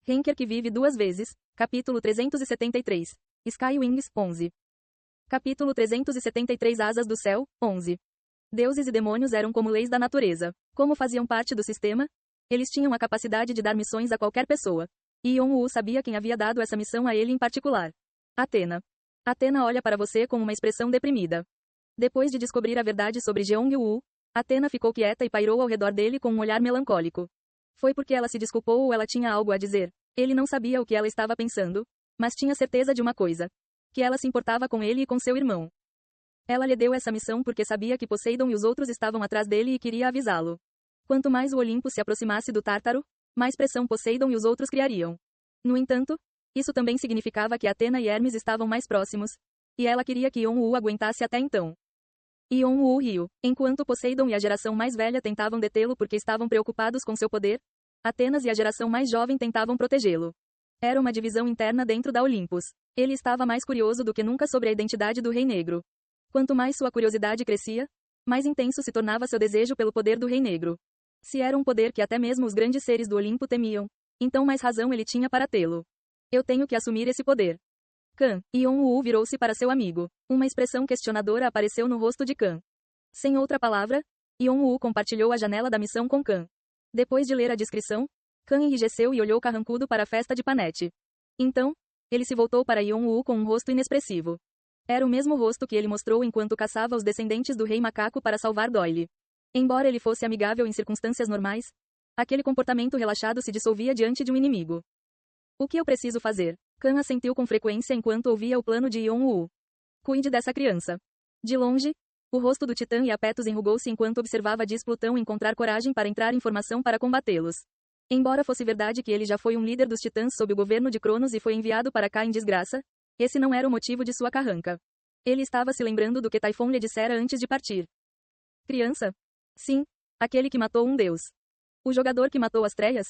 Henker que vive duas vezes. Capítulo 373. Skywings, 11. Capítulo 373 Asas do Céu, 11. Deuses e demônios eram como leis da natureza. Como faziam parte do sistema, eles tinham a capacidade de dar missões a qualquer pessoa. E Yon-Woo sabia quem havia dado essa missão a ele em particular. Athena. Athena olha para você com uma expressão deprimida. Depois de descobrir a verdade sobre Jeong-Woo, Athena ficou quieta e pairou ao redor dele com um olhar melancólico. Foi porque ela se desculpou ou ela tinha algo a dizer. Ele não sabia o que ela estava pensando, mas tinha certeza de uma coisa. Que ela se importava com ele e com seu irmão. Ela lhe deu essa missão porque sabia que Poseidon e os outros estavam atrás dele e queria avisá-lo. Quanto mais o Olimpo se aproximasse do Tártaro, mais pressão Poseidon e os outros criariam. No entanto, isso também significava que Athena e Hermes estavam mais próximos, e ela queria que Yon-Woo aguentasse até então. Yon-Woo riu. Enquanto Poseidon e a geração mais velha tentavam detê-lo porque estavam preocupados com seu poder, Atenas e a geração mais jovem tentavam protegê-lo. Era uma divisão interna dentro da Olympus. Ele estava mais curioso do que nunca sobre a identidade do Rei Negro. Quanto mais sua curiosidade crescia, mais intenso se tornava seu desejo pelo poder do Rei Negro. Se era um poder que até mesmo os grandes seres do Olimpo temiam, então mais razão ele tinha para tê-lo. Eu tenho que assumir esse poder. Kan. Yon-Woo virou-se para seu amigo. Uma expressão questionadora apareceu no rosto de Kan. Sem outra palavra, Yon-Woo compartilhou a janela da missão com Kan. Depois de ler a descrição, Kan enrijeceu e olhou carrancudo para a festa de Panete. Então, ele se voltou para Yon-Woo com um rosto inexpressivo. Era o mesmo rosto que ele mostrou enquanto caçava os descendentes do Rei Macaco para salvar Doyle. Embora ele fosse amigável em circunstâncias normais, aquele comportamento relaxado se dissolvia diante de um inimigo. O que eu preciso fazer? Kan assentiu com frequência enquanto ouvia o plano de Yon-Woo. Cuide dessa criança. De longe, o rosto do Titã Iapetus enrugou-se enquanto observava Dis Plutão encontrar coragem para entrar em formação para combatê-los. Embora fosse verdade que ele já foi um líder dos Titãs sob o governo de Cronos e foi enviado para cá em desgraça, esse não era o motivo de sua carranca. Ele estava se lembrando do que Typhon lhe dissera antes de partir. Criança? Sim, aquele que matou um deus. O jogador que matou as Treias?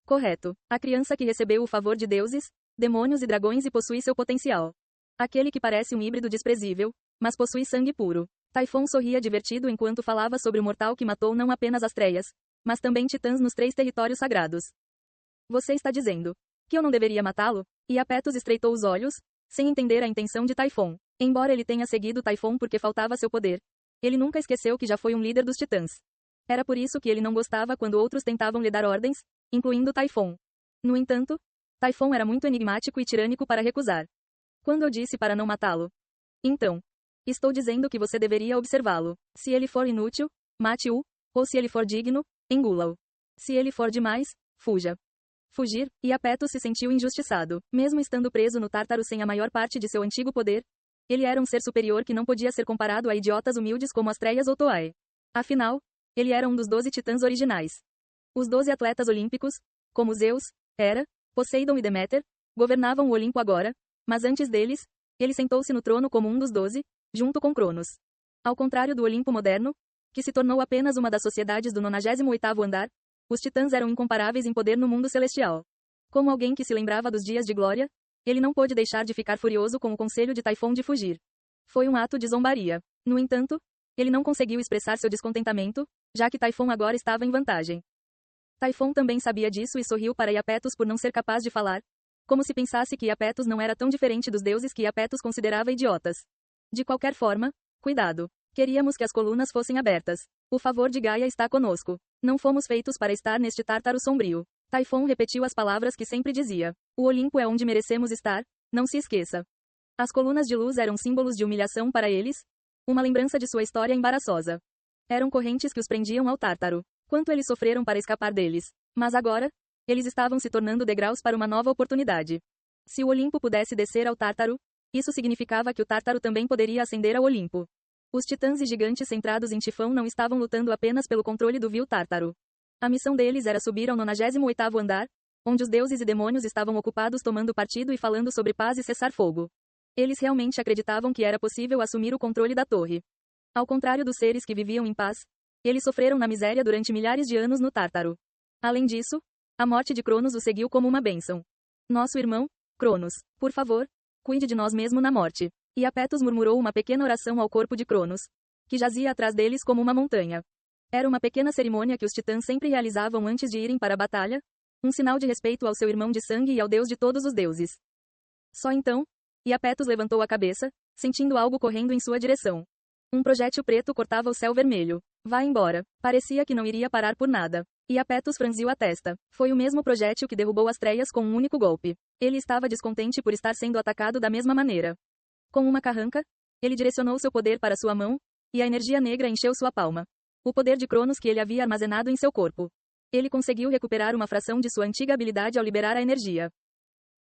Correto. A criança que recebeu o favor de deuses, demônios e dragões e possui seu potencial. Aquele que parece um híbrido desprezível, mas possui sangue puro. Typhon sorria divertido enquanto falava sobre o mortal que matou não apenas as Treias, mas também titãs nos 3 territórios sagrados. Você está dizendo que eu não deveria matá-lo? E Iapetus estreitou os olhos, sem entender a intenção de Typhon. Embora ele tenha seguido Typhon porque faltava seu poder, ele nunca esqueceu que já foi um líder dos titãs. Era por isso que ele não gostava quando outros tentavam lhe dar ordens, incluindo Typhon. No entanto, Typhon era muito enigmático e tirânico para recusar. Quando eu disse para não matá-lo? Então, estou dizendo que você deveria observá-lo. Se ele for inútil, mate-o, ou se ele for digno, engula-o. Se ele for demais, fuja. Fugir, e Iapetus se sentiu injustiçado. Mesmo estando preso no Tártaro sem a maior parte de seu antigo poder, ele era um ser superior que não podia ser comparado a idiotas humildes como as Treias ou Toae. Afinal, ele era um dos 12 titãs originais. Os 12 atletas olímpicos, como Zeus, Hera, Poseidon e Deméter, governavam o Olimpo agora, mas antes deles, ele sentou-se no trono como um dos 12, junto com Cronos. Ao contrário do Olimpo moderno, que se tornou apenas uma das sociedades do 98º andar, os titãs eram incomparáveis em poder no mundo celestial. Como alguém que se lembrava dos dias de glória, ele não pôde deixar de ficar furioso com o conselho de Typhon de fugir. Foi um ato de zombaria. No entanto, ele não conseguiu expressar seu descontentamento, já que Typhon agora estava em vantagem. Typhon também sabia disso e sorriu para Iapetus por não ser capaz de falar, como se pensasse que Iapetus não era tão diferente dos deuses que Iapetus considerava idiotas. De qualquer forma, cuidado. Queríamos que as colunas fossem abertas. O favor de Gaia está conosco. Não fomos feitos para estar neste Tártaro sombrio. Typhon repetiu as palavras que sempre dizia. O Olimpo é onde merecemos estar, não se esqueça. As colunas de luz eram símbolos de humilhação para eles, uma lembrança de sua história embaraçosa. Eram correntes que os prendiam ao Tártaro. Quanto eles sofreram para escapar deles. Mas agora, eles estavam se tornando degraus para uma nova oportunidade. Se o Olimpo pudesse descer ao Tártaro, isso significava que o Tártaro também poderia ascender ao Olimpo. Os titãs e gigantes centrados em Tifão não estavam lutando apenas pelo controle do vil Tártaro. A missão deles era subir ao 98º andar, onde os deuses e demônios estavam ocupados tomando partido e falando sobre paz e cessar-fogo. Eles realmente acreditavam que era possível assumir o controle da torre. Ao contrário dos seres que viviam em paz, eles sofreram na miséria durante milhares de anos no Tártaro. Além disso, a morte de Cronos o seguiu como uma bênção. Nosso irmão, Cronos, por favor, cuide de nós mesmo na morte. E Iapetus murmurou uma pequena oração ao corpo de Cronos, que jazia atrás deles como uma montanha. Era uma pequena cerimônia que os titãs sempre realizavam antes de irem para a batalha, Um sinal de respeito ao seu irmão de sangue e ao Deus de todos os deuses. Só então, Iapetus levantou a cabeça, sentindo algo correndo em sua direção. Um projétil preto cortava o céu vermelho. Vá embora. Parecia que não iria parar por nada. Iapetus franziu a testa. Foi o mesmo projétil que derrubou as Treias com um único golpe. Ele estava descontente por estar sendo atacado da mesma maneira. Com uma carranca, ele direcionou seu poder para sua mão, e a energia negra encheu sua palma. O poder de Cronos que ele havia armazenado em seu corpo. Ele conseguiu recuperar uma fração de sua antiga habilidade ao liberar a energia.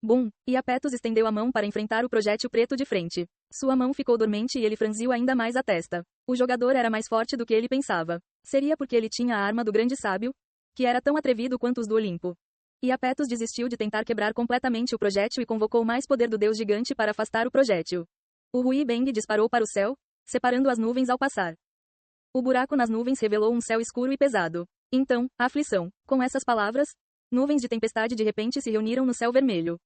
Bum! Iapetus estendeu a mão para enfrentar o projétil preto de frente. Sua mão ficou dormente e ele franziu ainda mais a testa. O jogador era mais forte do que ele pensava. Seria porque ele tinha a arma do grande sábio, que era tão atrevido quanto os do Olimpo. Iapetus desistiu de tentar quebrar completamente o projétil e convocou mais poder do deus gigante para afastar o projétil. O Hui Beng disparou para o céu, separando as nuvens ao passar. O buraco nas nuvens revelou um céu escuro e pesado. Então, aflição. Com essas palavras, nuvens de tempestade de repente se reuniram no céu vermelho.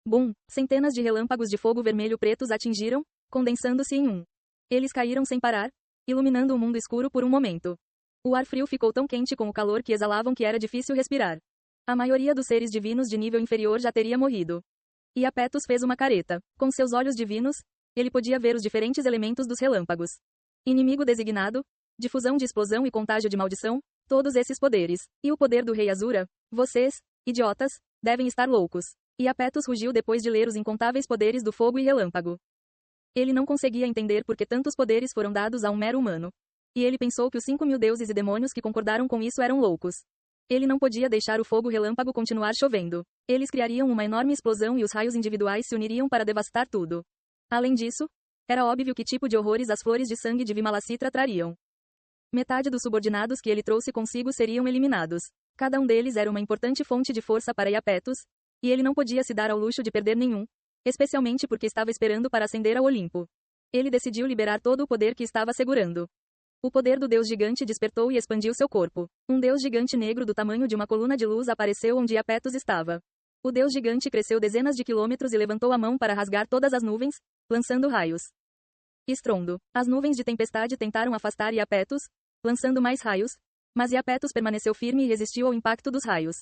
Bum! Centenas de relâmpagos de fogo vermelho pretos atingiram, condensando-se em um. Eles caíram sem parar, iluminando o mundo escuro por um momento. O ar frio ficou tão quente com o calor que exalavam que era difícil respirar. A maioria dos seres divinos de nível inferior já teria morrido. Iapetus fez uma careta. Com seus olhos divinos, ele podia ver os diferentes elementos dos relâmpagos. Inimigo designado, difusão de explosão e contágio de maldição, todos esses poderes. E o poder do Rei Azura? Vocês, idiotas, devem estar loucos. Iapetus rugiu depois de ler os incontáveis poderes do fogo e relâmpago. Ele não conseguia entender por que tantos poderes foram dados a um mero humano. E ele pensou que os 5.000 deuses e demônios que concordaram com isso eram loucos. Ele não podia deixar o fogo relâmpago continuar chovendo. Eles criariam uma enorme explosão e os raios individuais se uniriam para devastar tudo. Além disso, era óbvio que tipo de horrores as flores de sangue de Vimalacitra trariam. Metade dos subordinados que ele trouxe consigo seriam eliminados. Cada um deles era uma importante fonte de força para Iapetus, e ele não podia se dar ao luxo de perder nenhum, especialmente porque estava esperando para ascender ao Olimpo. Ele decidiu liberar todo o poder que estava segurando. O poder do deus gigante despertou e expandiu seu corpo. Um deus gigante negro do tamanho de uma coluna de luz apareceu onde Iapetus estava. O deus gigante cresceu dezenas de quilômetros e levantou a mão para rasgar todas as nuvens, lançando raios. Estrondo. As nuvens de tempestade tentaram afastar Iapetus, lançando mais raios, mas Iapetus permaneceu firme e resistiu ao impacto dos raios.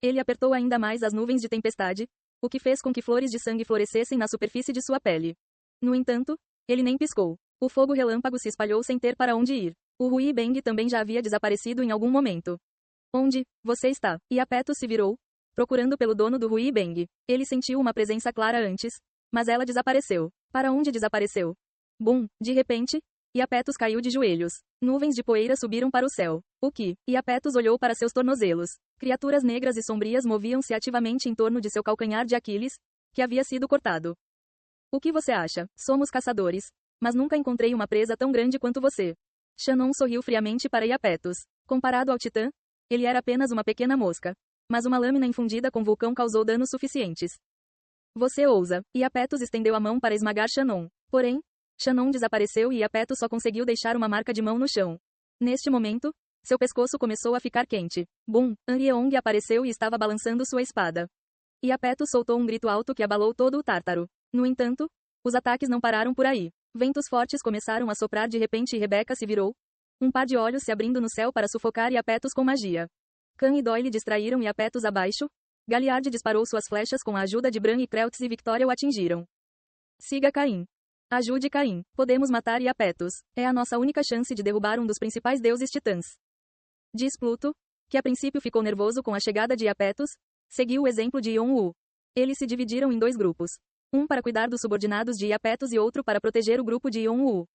Ele apertou ainda mais as nuvens de tempestade, o que fez com que flores de sangue florescessem na superfície de sua pele. No entanto, ele nem piscou. O fogo relâmpago se espalhou sem ter para onde ir. O Hui Beng também já havia desaparecido em algum momento. Onde você está? Iapetus se virou, procurando pelo dono do Hui Beng. Ele sentiu uma presença clara antes, mas ela desapareceu. Para onde desapareceu? Bum! De repente, Iapetus caiu de joelhos. Nuvens de poeira subiram para o céu. O que? Iapetus olhou para seus tornozelos. Criaturas negras e sombrias moviam-se ativamente em torno de seu calcanhar de Aquiles, que havia sido cortado. O que você acha? Somos caçadores, mas nunca encontrei uma presa tão grande quanto você. Shannon sorriu friamente para Iapetus. Comparado ao Titã, ele era apenas uma pequena mosca. Mas uma lâmina infundida com vulcão causou danos suficientes. Você ousa. Iapetus estendeu a mão para esmagar Shannon. Porém, Shannon desapareceu e Iapetus só conseguiu deixar uma marca de mão no chão. Neste momento, seu pescoço começou a ficar quente. Bum! Anrieong apareceu e estava balançando sua espada. Iapetus soltou um grito alto que abalou todo o Tártaro. No entanto, os ataques não pararam por aí. Ventos fortes começaram a soprar de repente e Rebeca se virou. Um par de olhos se abrindo no céu para sufocar Iapetus com magia. Khan e Doyle distraíram Iapetus abaixo. Galliard disparou suas flechas com a ajuda de Bran e Kreltz e Victoria o atingiram. Siga Caim. Ajude Caim. Podemos matar Iapetus. É a nossa única chance de derrubar um dos principais deuses titãs. Diz Pluto, que a princípio ficou nervoso com a chegada de Iapetus, seguiu o exemplo de Yon-Wu. Eles se dividiram em dois grupos. Um para cuidar dos subordinados de Iapetus e outro para proteger o grupo de Yon-Wu.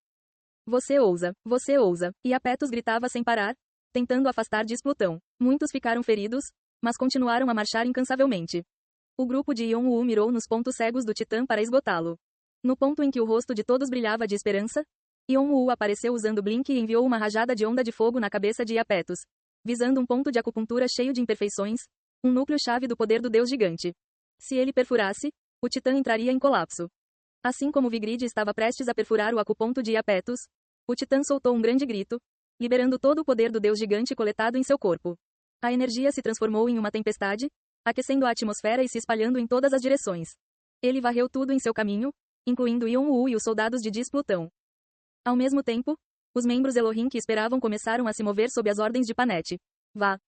Você ousa, você ousa. Iapetus gritava sem parar, tentando afastar Diz Plutão. Muitos ficaram feridos, mas continuaram a marchar incansavelmente. O grupo de Yon-Wu mirou nos pontos cegos do Titã para esgotá-lo. No ponto em que o rosto de todos brilhava de esperança, Yon-Wu apareceu usando Blink e enviou uma rajada de onda de fogo na cabeça de Iapetus, visando um ponto de acupuntura cheio de imperfeições, um núcleo-chave do poder do deus gigante. Se ele perfurasse, o Titã entraria em colapso. Assim como Vigrid estava prestes a perfurar o acuponto de Iapetus, o Titã soltou um grande grito, liberando todo o poder do deus gigante coletado em seu corpo. A energia se transformou em uma tempestade, aquecendo a atmosfera e se espalhando em todas as direções. Ele varreu tudo em seu caminho, incluindo Yon-Wu e os soldados de Diz Plutão. Ao mesmo tempo, os membros Elohim que esperavam começaram a se mover sob as ordens de Panete. Vá.